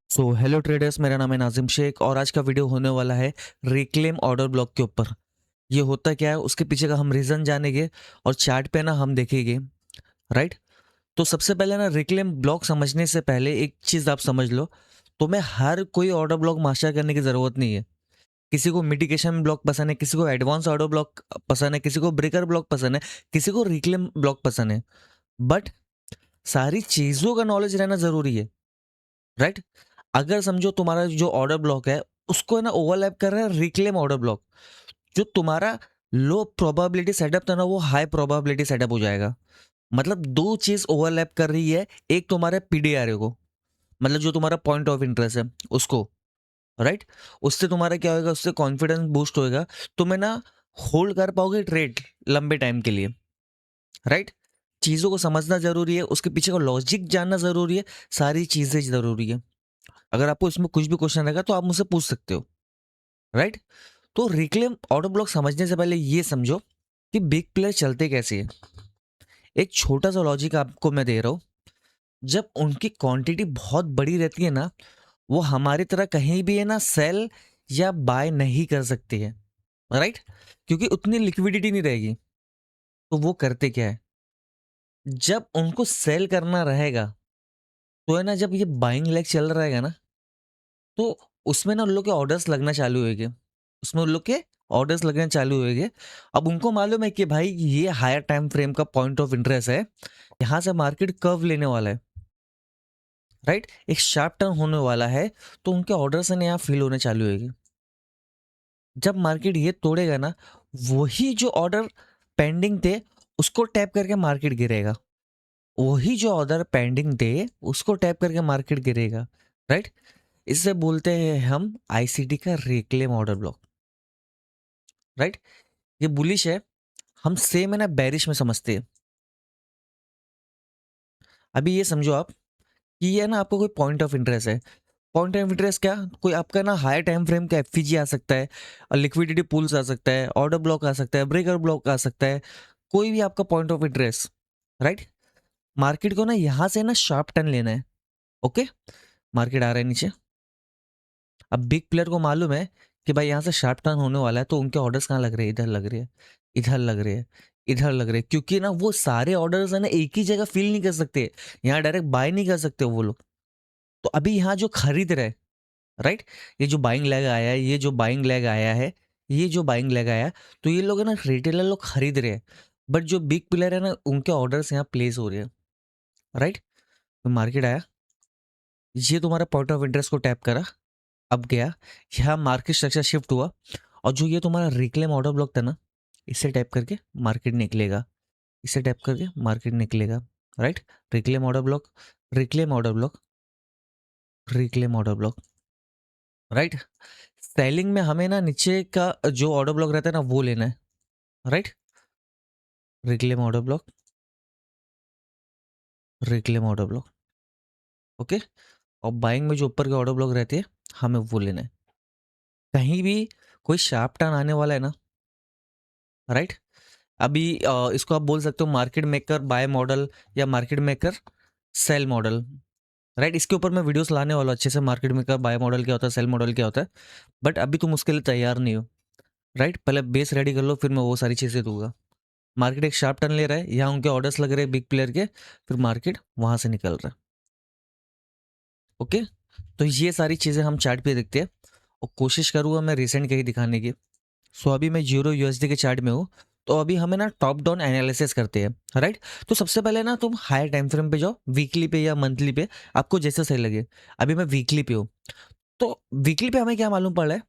So hello traders, मेरा नाम है नाजिम शेख और आज का वीडियो होने वाला है रिक्लेम ऑर्डर ब्लॉक के ऊपर। ये होता क्या है, उसके पीछे का हम रीज़न जानेंगे और चार्ट पे ना हम देखेंगे। राइट। तो सबसे पहले ना रिक्लेम ब्लॉक समझने से पहले एक चीज़ आप समझ लो। तुम्हें हर कोई ऑर्डर ब्लॉक मास्टर करने की ज़रूरत नहीं है। किसी को मिटिगेशन ब्लॉक पसंद है, किसी को एडवांस ऑर्डर ब्लॉक पसंद है, किसी को ब्रेकर ब्लॉक पसंद है, किसी को रिक्लेम ब्लॉक पसंद है। बट सारी चीज़ों का नॉलेज रहना ज़रूरी है। राइट। अगर समझो तुम्हारा जो ऑर्डर ब्लॉक है उसको है ना ओवरलैप कर रहा है रिक्लेम ऑर्डर ब्लॉक, जो तुम्हारा लो प्रोबेबिलिटी सेटअप था ना वो हाई प्रोबेबिलिटी सेटअप हो जाएगा। मतलब दो चीज ओवरलैप कर रही है। एक तुम्हारे पीडीआरए को, मतलब जो तुम्हारा पॉइंट ऑफ इंटरेस्ट है उसको। राइट। उससे तुम्हारा क्या होगा, उससे कॉन्फिडेंस बूस्ट होएगा। तुम्हें ना होल्ड कर पाओगे ट्रेड लंबे टाइम के लिए। राइट। चीज़ों को समझना जरूरी है, उसके पीछे का लॉजिक जानना जरूरी है, सारी चीज़ें जरूरी है। अगर आपको इसमें कुछ भी क्वेश्चन रहेगा तो आप मुझसे पूछ सकते हो। राइट। तो रिक्लेम ऑर्डर ब्लॉक समझने से पहले ये समझो कि बिग प्लेयर चलते कैसे हैं। एक छोटा सा लॉजिक आपको मैं दे रहा हूँ। जब उनकी क्वांटिटी बहुत बड़ी रहती है ना, वो हमारी तरह कहीं भी है ना सेल या बाय नहीं कर सकते हैं। राइट। क्योंकि उतनी लिक्विडिटी नहीं रहेगी। तो वो करते क्या है, जब उनको सेल करना रहेगा तो है ना, जब ये बाइंग लेग चल रहा है ना, तो उसमें ना उन लोग के ऑर्डर्स लगना चालू होंगे। उसमें उन लोग के ऑर्डर्स लगने चालू होंगे। अब उनको मालूम है कि भाई ये हायर टाइम फ्रेम का पॉइंट ऑफ इंटरेस्ट है, यहाँ से मार्केट कर्व लेने वाला है। राइट। एक शार्प टर्न होने वाला है। तो उनके ऑर्डर्स है यहाँ फिल होने चालू होगी। जब मार्केट ये तोड़ेगा ना, वही जो ऑर्डर पेंडिंग थे उसको टैप करके मार्केट गिरेगा। वही जो ऑर्डर पेंडिंग थे उसको टैप करके मार्केट गिरेगा। राइट। इससे बोलते हैं हम आईसीटी का रिक्लेम ऑर्डर ब्लॉक। राइट। ये बुलिश है, हम सेम है ना बेरिश में समझते हैं। अभी ये समझो आप कि ये है ना आपको कोई पॉइंट ऑफ इंटरेस्ट है। पॉइंट ऑफ इंटरेस्ट क्या, कोई आपका ना हायर टाइम फ्रेम का एफवीजी आ सकता है, और लिक्विडिटी पूल्स आ सकता है, ऑर्डर ब्लॉक आ सकता है, ब्रेकर ब्लॉक आ सकता है, कोई भी आपका point of interest. Right. Market को ना यहाँ से ना शार्प टर्न लेना है। ओके। मार्केट आ रहा है नीचे। अब बिग प्लेयर को मालूम है कि भाई यहाँ से शार्प टर्न होने वाला है, तो उनके ऑर्डर्स कहाँ लग रहे हैं, इधर लग रहे हैं, इधर लग रहे हैं, इधर लग रहे हैं। क्योंकि ना वो सारे ऑर्डर्स है ना एक ही जगह फिल नहीं कर सकते, यहाँ डायरेक्ट बाय नहीं कर सकते वो लोग। तो अभी यहाँ जो खरीद रहे, राइट, ये जो बाइंग लेग आया है, ये जो बाइंग लेग आया है, ये जो बाइंग लेग आया है, तो ये लोग है ना रिटेलर लोग खरीद रहे हैं। बट जो बिग प्लेयर है ना उनके ऑर्डर्स यहाँ प्लेस हो रहे हैं। राइट। तो मार्केट आया, ये तुम्हारा पॉइंट ऑफ इंटरेस्ट को टैप करा, अब गया, यहाँ मार्केट स्ट्रक्चर शिफ्ट हुआ, और जो ये तुम्हारा रिक्लेम ऑर्डर ब्लॉक था ना, इसे टैप करके मार्केट निकलेगा, इसे टैप करके मार्केट निकलेगा। Right. Reclaim order block, reclaim order block, reclaim order block. Right. Selling में हमें ना नीचे का जो ऑर्डर ब्लॉक रहता है ना वो लेना है। Right. Reclaim order block, reclaim order block. Okay. और बाइंग में जो ऊपर के ऑर्डर ब्लॉक रहते हैं हमें वो लेना है। कहीं भी कोई शार्प टर्न आने वाला है ना, राइट, अभी इसको आप बोल सकते हो मार्केट मेकर बाय मॉडल या market maker sell model. Right. इसके ऊपर मैं वीडियोस लाने वाला हूँ अच्छे से, मार्केट मेकर बाय मॉडल क्या होता है, सेल मॉडल क्या होता है। बट अभी तुम उसके लिए तैयार नहीं हो। राइट। पहले बेस रेडी कर लो, फिर मैं वो सारी चीज़ें दूंगा। मार्केट एक शार्प टर्न ले रहा है, यहाँ उनके ऑर्डर्स लग रहे हैं बिग प्लेयर के, फिर मार्केट वहां से निकल रहा है। ओके। तो ये सारी चीज़ें हम चार्ट पे देखते हैं, और कोशिश करूँगा मैं रिसेंट कहीं दिखाने की। सो अभी मैं जीरो यूएसडी के चार्ट में हूँ। तो अभी हमें ना टॉप डाउन एनालिसिस करते हैं। राइट। तो सबसे पहले ना तुम हायर टाइम फ्रेम पे जाओ, वीकली पे या मंथली पे, आपको जैसा सही लगे। अभी मैं वीकली पे हूँ। तो वीकली पे हमें क्या मालूम पड़ रहा है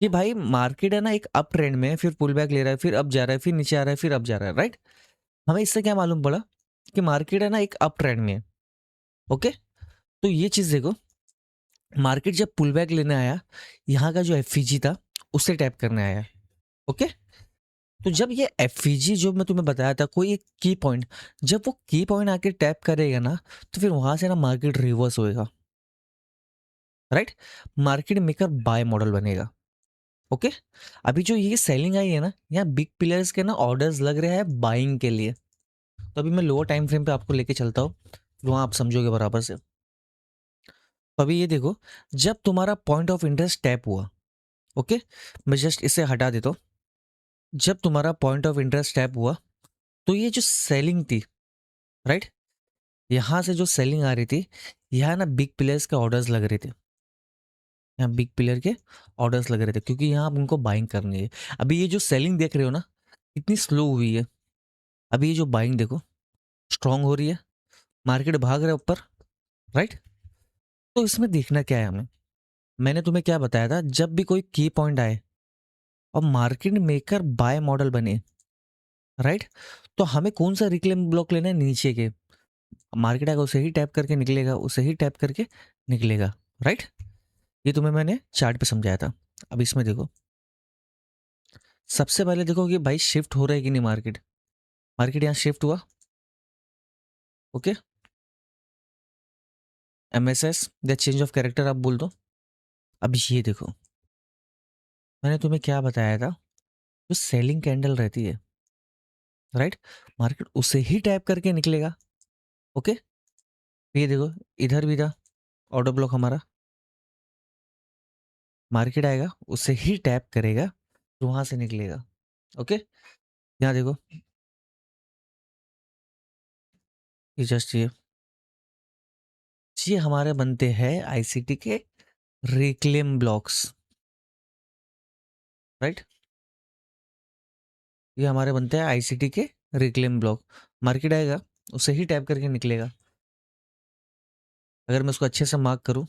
कि भाई मार्केट है ना एक अप ट्रेंड में है, फिर पुल बैक ले रहा है, फिर अप जा रहा है, फिर नीचे आ रहा है, फिर अप जा रहा है। राइट। हमें इससे क्या मालूम पड़ा कि मार्केट है ना एक अप ट्रेंड में है। ओके। तो ये चीज़ देखो, मार्केट जब पुल बैक लेने आया, यहाँ का जो एफईजी था उसे टैप करने आया। ओके। तो जब ये एफईजी जो मैं तुम्हें बताया था, कोई एक की पॉइंट, जब वो की पॉइंट आके टैप करेगा ना, तो फिर वहां से ना मार्केट रिवर्स होएगा। Right. Market maker buy model बनेगा। ओके। अभी जो ये सेलिंग आई है ना, यहाँ बिग प्लेयर्स के ना ऑर्डर्स लग रहे हैं बाइंग के लिए। तो अभी मैं लोअर टाइम फ्रेम पे आपको लेके चलता हूँ, फिर वहां आप समझोगे बराबर से। तो अभी ये देखो, जब तुम्हारा पॉइंट ऑफ इंटरेस्ट टैप हुआ, ओके, मैं जस्ट इसे हटा देता हूँ। जब तुम्हारा पॉइंट ऑफ इंटरेस्ट टैप हुआ, तो ये जो सेलिंग थी, राइट, यहाँ से जो सेलिंग आ रही थी, यहाँ ना बिग प्लेयर्स के ऑर्डर्स लग रहे थे, यहाँ बिग प्लेयर के ऑर्डर्स लग रहे थे, क्योंकि यहाँ आप उनको बाइंग करनी है। अभी ये जो सेलिंग देख रहे हो ना, कितनी स्लो हुई है। अभी ये जो बाइंग देखो, स्ट्रांग हो रही है, मार्केट भाग रहा है ऊपर, राइट। तो इसमें देखना क्या है हमें, मैंने तुम्हें क्या बताया था, जब भी कोई की पॉइंट आए और मार्केट मेकर बाय मॉडल बने, राइट, तो हमें कौन सा रिक्लेम ब्लॉक लेना है, नीचे के। मार्केट आएगा उसे ही टैप करके निकलेगा, उसे ही टैप करके निकलेगा, राइट। ये तुम्हें मैंने चार्ट पे समझाया था। अब इसमें देखो, सबसे पहले देखो कि भाई शिफ्ट हो रहा है कि नहीं मार्केट। मार्केट यहाँ शिफ्ट हुआ, ओके, एमएसएस या चेंज ऑफ कैरेक्टर आप बोल दो। अब ये देखो, मैंने तुम्हें क्या बताया था, जो सेलिंग कैंडल रहती है, राइट, मार्केट उसे ही टैप करके निकलेगा, ओके। ये देखो, इधर भी था ऑर्डर ब्लॉक हमारा, मार्केट आएगा उसे ही टैप करेगा तो वहां से निकलेगा, ओके। यहाँ देखो, ये जस्ट ये हमारे बनते हैं आईसीटी के रिक्लेम ब्लॉक्स, राइट। ये हमारे बनते हैं आईसीटी के रिक्लेम ब्लॉक। मार्केट आएगा उसे ही टैप करके निकलेगा। अगर मैं उसको अच्छे से मार्क करूं,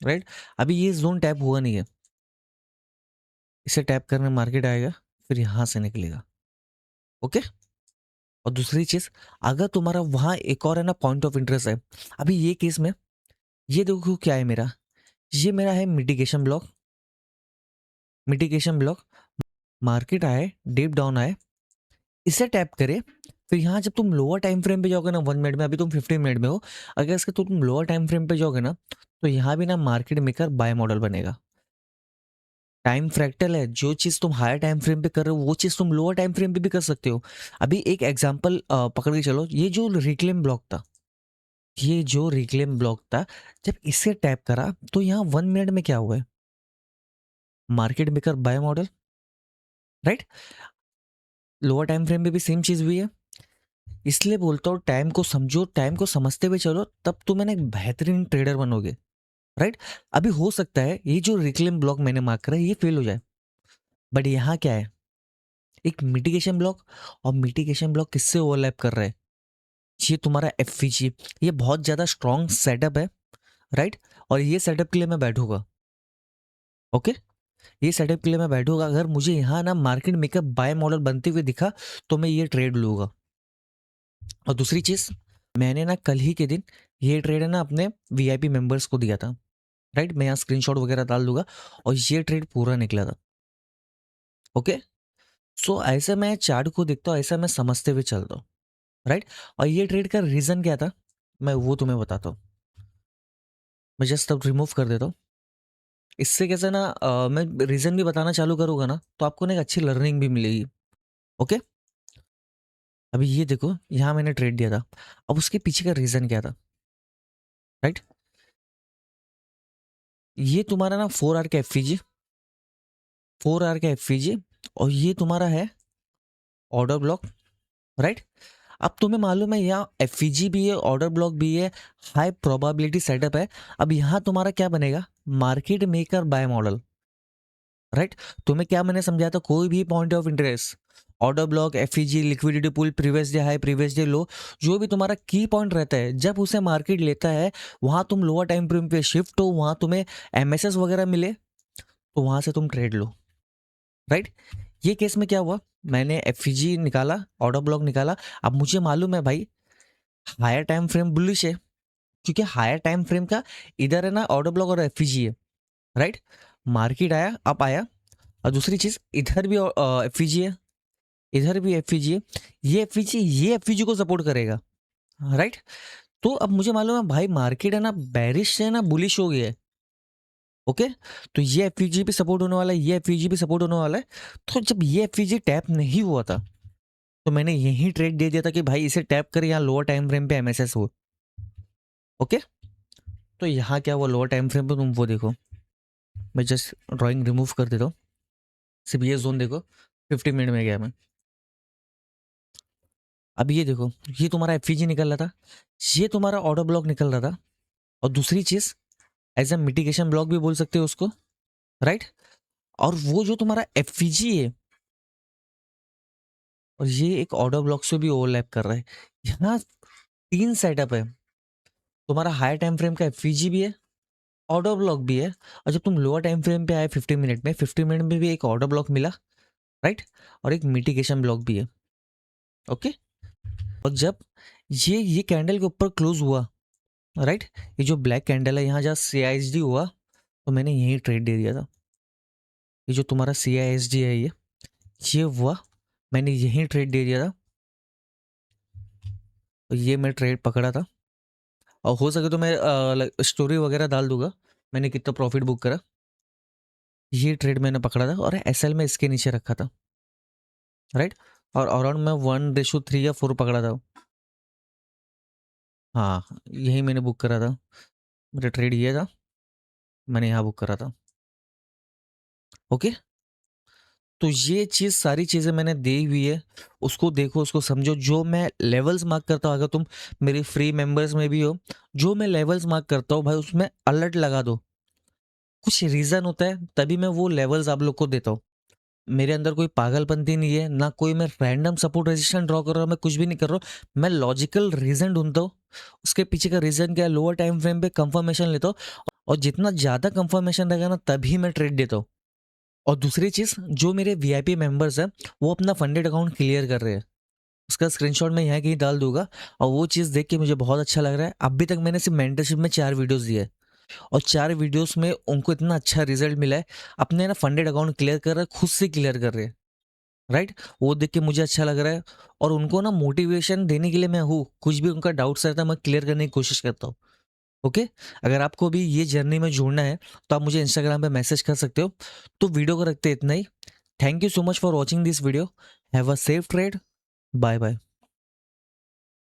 राइट, अभी ये जोन टैप हुआ नहीं है, इसे टैप करने मार्केट आएगा, फिर यहां से निकलेगा, ओके। और दूसरी चीज, अगर तुम्हारा वहां एक और है ना पॉइंट ऑफ इंटरेस्ट है, अभी ये केस में ये देखो क्या है मेरा, ये मेरा है mitigation block. Mitigation block, market आए, डीप डाउन आए, इसे टैप करे, फिर यहाँ जब तुम लोअर टाइम फ्रेम पे जाओगे ना, 1 मिनट में, अभी तुम 15 मिनट में हो, अगर इसके तुम लोअर टाइम फ्रेम पे जाओगे ना, तो यहाँ भी ना मार्केट मेकर बाय मॉडल बनेगा। टाइम फ्रैक्टल है, जो चीज तुम हायर टाइम फ्रेम पे कर रहे हो वो चीज तुम लोअर टाइम फ्रेम पे भी कर सकते हो। अभी एक एग्जांपल पकड़ के चलो, ये जो रिक्लेम ब्लॉक था, ये जो रिक्लेम ब्लॉक था, जब इसे टैप करा तो यहाँ 1 मिनट में क्या हुआ है, market maker buy model, right. Lower time frame में भी सेम चीज हुई है। इसलिए बोलता हूँ टाइम को समझो, टाइम को समझते हुए चलो, तब तुम ना एक बेहतरीन ट्रेडर बनोगे, राइट। अभी हो सकता है ये जो रिक्लेम ब्लॉक मैंने मार्क करा है ये फेल हो जाए, बट यहाँ क्या है, एक मिटिगेशन ब्लॉक, और मिटिगेशन ब्लॉक किससे ओवरलैप कर रहा है, ये तुम्हारा एफवीजी। ये बहुत ज्यादा स्ट्रॉन्ग सेटअप है, राइट। और ये सेटअप के लिए मैं बैठूंगा, ओके। ये सेटअप के लिए मैं बैठूंगा, अगर मुझे यहाँ ना मार्केट मेकअप बाय मॉडल बनते हुए दिखा तो मैं ये ट्रेड लूंगा। और दूसरी चीज, मैंने ना कल ही के दिन ये ट्रेड है ना अपने वीआईपी मेंबर्स को दिया था, राइट। मैं यहाँ स्क्रीनशॉट वगैरह डाल दूंगा, और ये ट्रेड पूरा निकला था, ओके। सो ऐसे मैं चार्ट को देखता हूँ, ऐसा मैं समझते हुए चलता हूँ, राइट। और ये ट्रेड का रीजन क्या था, मैं वो तुम्हें बताता हूँ। मैं जस्ट अब रिमूव कर देता हूँ। इससे कैसे ना मैं रीजन भी बताना चालू करूँगा ना, तो आपको ना एक अच्छी लर्निंग भी मिलेगी, ओके। अभी ये देखो, यहाँ मैंने ट्रेड दिया था, अब उसके पीछे का रीजन क्या था, राइट। ये तुम्हारा ना 4 आवर का एफवीजी, 4 आवर का एफवीजी, और ये तुम्हारा है ऑर्डर ब्लॉक, राइट। अब तुम्हें मालूम है यहाँ एफवीजी भी है, ऑर्डर ब्लॉक भी है, हाई प्रोबेबिलिटी सेटअप है। अब यहाँ तुम्हारा क्या बनेगा, market maker buy model, right. तुम्हें क्या मैंने समझाया था, कोई भी point of interest, order block, FVG, liquidity pool, previous day high, previous day low, जो भी तुम्हारा की पॉइंट रहता है, जब उसे मार्केट लेता है, वहां तुम लोअर टाइम फ्रेम पे शिफ्ट हो, वहां तुम्हें एमएसएस वगैरह मिले, तो वहां से तुम ट्रेड लो, राइट। ये केस में क्या हुआ, मैंने एफईजी निकाला, ऑर्डर ब्लॉक निकाला। अब मुझे मालूम है भाई हायर टाइम फ्रेम बुलिश है, क्योंकि हायर टाइम फ्रेम का इधर है ना ऑर्डर ब्लॉक और एफईजी है, राइट। मार्केट आया, अप आया, और दूसरी चीज इधर भी एफईजी है, इधर भी एफईजी है, ये एफईजी को सपोर्ट करेगा, राइट। तो अब मुझे मालूम है भाई मार्केट है ना बेरिश से ना बुलिश हो गया है, ओके। तो ये एफईजी भी सपोर्ट होने वाला है, ये एफईजी भी सपोर्ट होने वाला है। तो जब ये एफईजी टैप नहीं हुआ था, तो मैंने यही ट्रेड दे दिया था कि भाई इसे टैप कर यहाँ लोअर टाइम फ्रेम पे एमएसएस हो, ओके। तो यहाँ क्या हुआ लोअर टाइम फ्रेम पे, तुम वो देखो, मैं जस्ट ड्राइंग रिमूव कर देता हूँ, सिर्फ ये जोन देखो 50 मिनट में गया मैं। अब ये देखो, ये तुम्हारा एफईजी निकल रहा था, ये तुम्हारा ऑर्डर ब्लॉक निकल रहा था, और दूसरी चीज एज ए मिटिगेशन ब्लॉक भी बोल सकते हो उसको, राइट। और वो जो तुम्हारा एफईजी है और ये एक ऑर्डर ब्लॉक से भी ओवरलैप कर रहा है। यहाँ 3 सेटअप है, तुम्हारा हायर टाइम फ्रेम का एफईजी भी है, ऑर्डर ब्लॉक भी है, और जब तुम लोअर टाइम फ्रेम पे आए 50 मिनट में, 50 मिनट में भी एक ऑर्डर ब्लॉक मिला, राइट, और एक मिटिगेशन ब्लॉक भी है। ओके। और जब ये कैंडल के ऊपर क्लोज हुआ, राइट, ये जो ब्लैक कैंडल है यहाँ जहाँ CISD हुआ, तो मैंने यही ट्रेड दे दिया था। ये जो तुम्हारा CISD है ये हुआ, मैंने यही ट्रेड दे दिया था, तो ये मैं ट्रेड पकड़ा था। और हो सके तो मैं स्टोरी वगैरह डाल दूंगा मैंने कितना प्रॉफिट बुक करा। ये ट्रेड मैंने पकड़ा था और SL में इसके नीचे रखा था, राइट। और अराउंड मैं 1:3 या 4 पकड़ा था। हाँ, यही मैंने बुक करा था, मेरा ट्रेड ये था, मैंने यहाँ बुक करा था। ओके। तो ये चीज़ सारी चीज़ें मैंने दी हुई है, उसको देखो, उसको समझो। जो मैं लेवल्स मार्क करता हूँ, अगर तुम मेरी फ्री मेंबर्स में भी हो, जो मैं लेवल्स मार्क करता हूँ भाई उसमें अलर्ट लगा दो। कुछ रीज़न होता है तभी मैं वो लेवल्स आप लोग को देता हूँ। मेरे अंदर कोई पागलपंती नहीं है, ना कोई मैं रैंडम सपोर्ट रेजिस्टेंस ड्रॉ कर रहा हूँ, मैं कुछ भी नहीं कर रहा हूँ। मैं लॉजिकल रीज़न ढूंढता हूँ, उसके पीछे का रीज़न क्या है, लोअर टाइम फ्रेम पे कंफर्मेशन लेता हूँ, और जितना ज़्यादा कंफर्मेशन रहेगा ना तभी मैं ट्रेड देता हूँ। और दूसरी चीज़, जो मेरे VIP मेंबर्स हैं वो अपना फंडेड अकाउंट क्लियर कर रहे हैं, उसका स्क्रीनशॉट मैं यहाँ कहीं डाल दूंगा। और वो चीज़ देख के मुझे बहुत अच्छा लग रहा है। अभी तक मैंने सिर्फ मेंटरशिप में 4 वीडियोस दिए हैं, और 4 वीडियोस में उनको इतना अच्छा रिजल्ट मिला है, अपने ना फंडेड अकाउंट क्लियर कर रहे हैं, खुद से क्लियर कर रहे हैं, राइट। वो देख के मुझे अच्छा लग रहा है, और उनको ना मोटिवेशन देने के लिए मैं हूँ, कुछ भी उनका डाउट्स रहता है मैं क्लियर करने की कोशिश करता हूँ। ओके। अगर आपको भी ये जर्नी में जुड़ना है तो आप मुझे इंस्टाग्राम पे मैसेज कर सकते हो। तो वीडियो को रखते इतना ही। Thank you so much for watching this video. Have a safe trade. Bye bye.